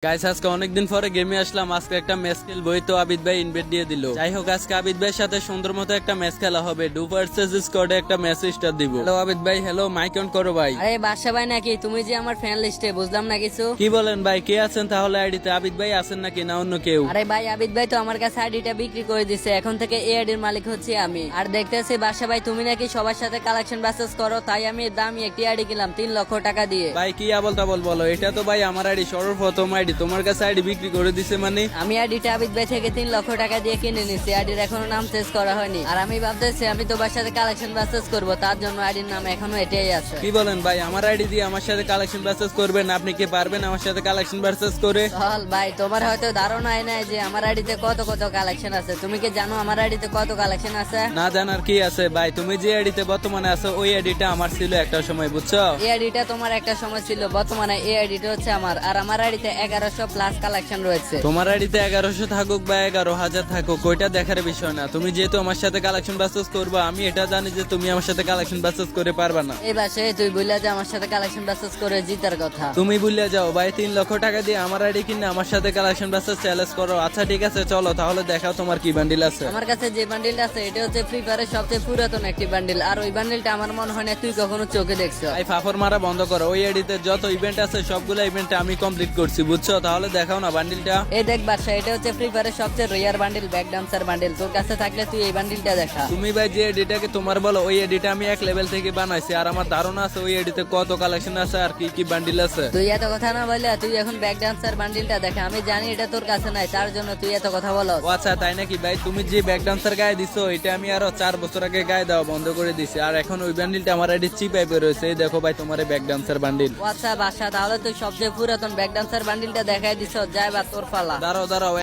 Guys আজকে অনেকদিন পরে গেমে আসলাম। আজকে একটা ম্যাচ খেলবই, তো আবিদ ভাই ইনভাইট দিয়ে দিল। যাই হোক, আজকে আবিদ ভাইয়ের সাথে সুন্দর মতো একটা ম্যাচ খেলা হবে। ডু ভার্সেস স্কোয়াডে একটা ম্যাচ স্টার্ট দিব। হ্যালো আবিদ ভাই, হ্যালো, মাইক অন করো ভাই। আরে বাদশা ভাই নাকি? তুমি যে আমার ফ্যান লিস্টে, বুঝলাম না কিছু। কি বলেন ভাই, কে আছেন তাহলে আইডিতে? আবিদ ভাই আছেন নাকি না অন্য কেউ? আরে ভাই, আবিদ ভাই তো আমার কাছে আইডিটা বিক্রি করে দিছে, এখন থেকে এই আইডির মালিক হচ্ছে আমি। আর দেখতেছি বাদশা ভাই তুমি নাকি সবার সাথে কালেকশন বাসেস করো, তাই আমি দামি একটি আইডি কিনলাম 3 লক্ষ টাকা দিয়ে। ভাই কি আবল তাবল বলো, এটা তো ভাই আমার আইডি, সর্বপ্রথম আইডি। তোমার কাছে আইডি বিক্রি করে দিছে মানে? আমি আইডিটা আবিদ ভাই থেকে 3 লক্ষ টাকা দিয়ে কিনে নিছি। আইডির এখনো নাম চেঞ্জ করা হয়নি। আর আমি ভাবতেছি আমি তোমার সাথে কালেকশন বাসেস করব, তার জন্য আইডির নাম এখনো এটাই আছে। কি বলেন ভাই, আমার আইডি দিয়ে আমার সাথে কালেকশন ভার্সেস করবেন? আপনি কি পারবেন আমার সাথে কালেকশন ভার্সেস করে? চল ভাই, তোমার হয়তো ধারণাই নাই যে আমার আইডিতে কত কত কালেকশন আছে। তুমি কি জানো আমার আইডিতে কত কালেকশন আছে? না জানার কি আছে ভাই, তুমি যে আইডিতে বর্তমানে আছো ওই আইডিটা আমার ছিল একটা সময়, বুঝছো? এই আইডিটা তোমার একটা সময় ছিল, বর্তমানে এই আইডিটা হচ্ছে আমার। আর আমার আইডিতে 1100 প্লাস কালেকশন রয়েছে। তোমার আইডিতে 1100 থাকুক বা 11,000 থাকুক, ওইটা দেখার বিষয় না। তুমি যেহেতু আমার সাথে কালেকশন বাসেস করবা, আমি এটা জানি যে তুমি আমার সাথে কালেকশন বাসেস করে পারবা না। এই বাসে তুই বললা যে আমার সাথে কালেকশন বাসেস করে জিতার কথা। তুমি ভুলে যাও ভাই, 3 লক্ষ টাকা দিয়ে আমার আইডি কিনে আমার সাথে কালেকশন বাসেস চ্যালেঞ্জ করো। আচ্ছা ঠিক আছে, চলো তাহলে দেখাও তোমার কি বান্ডিল আছে। আমার কাছে যে বান্ডিলটা আছে এটা হচ্ছে ফ্রি ফায়ারের সবচেয়ে পুরাতন একটি বান্ডিল। আর ওই বান্ডিলটা আমার মনে হয় না তুই কখনো চোখে দেখছো। ভাই ফাফর মারা বন্ধ করো। ওই আইডিতে যত ইভেন্ট আছে সবগুলো ইভেন্ট আমি কমপ্লিট করছি, বুঝছো? তাহলে দেখাও না বান্ডিলটা। এই দেখ বাদশা, এটা হচ্ছে ফ্রি ফায়ারের সবচেয়ে rare bundle, back dancer bundle. তোর কাছে থাকলে তুই এই বান্ডিলটা দেখা। তুমি ভাই যে এডিটাকে তোমার বলো, ওই এডিটা আমি এক লেভেল থেকে বানাইছি। আর আমার ধারণা আছে ওই এডিতে কত কালেকশন আছে আর কি কি বান্ডিল আছে। তুই এত কথা না বললে তুই এখন ব্যাক ডান্সার বান্ডিলটা দেখা। আমি জানি এটা তোর কাছে নাই, তার জন্য তুই এত কথা বলো। ও আচ্ছা তাই নাকি ভাই? তুমি যে ব্যাক ডান্সার গায়ে দিছো এটা আমি আরো 4 বছর আগে গায়ে দেওয়া বন্ধ করে দিছি। আর এখন ওই বান্ডিলটা আমার আইডি চিপাই বের হয়েছে। এই দেখো ভাই তোমার ব্যাক ডান্সার বান্ডিল। ও আচ্ছা বাদশা, তাহলে তুই সবচেয়ে পুরাতন ব্যাক ডান্সার বান্ডিলটা দেখাই দিছ। যাই বা তোর পালা। দাঁড়াও দাঁড়াও,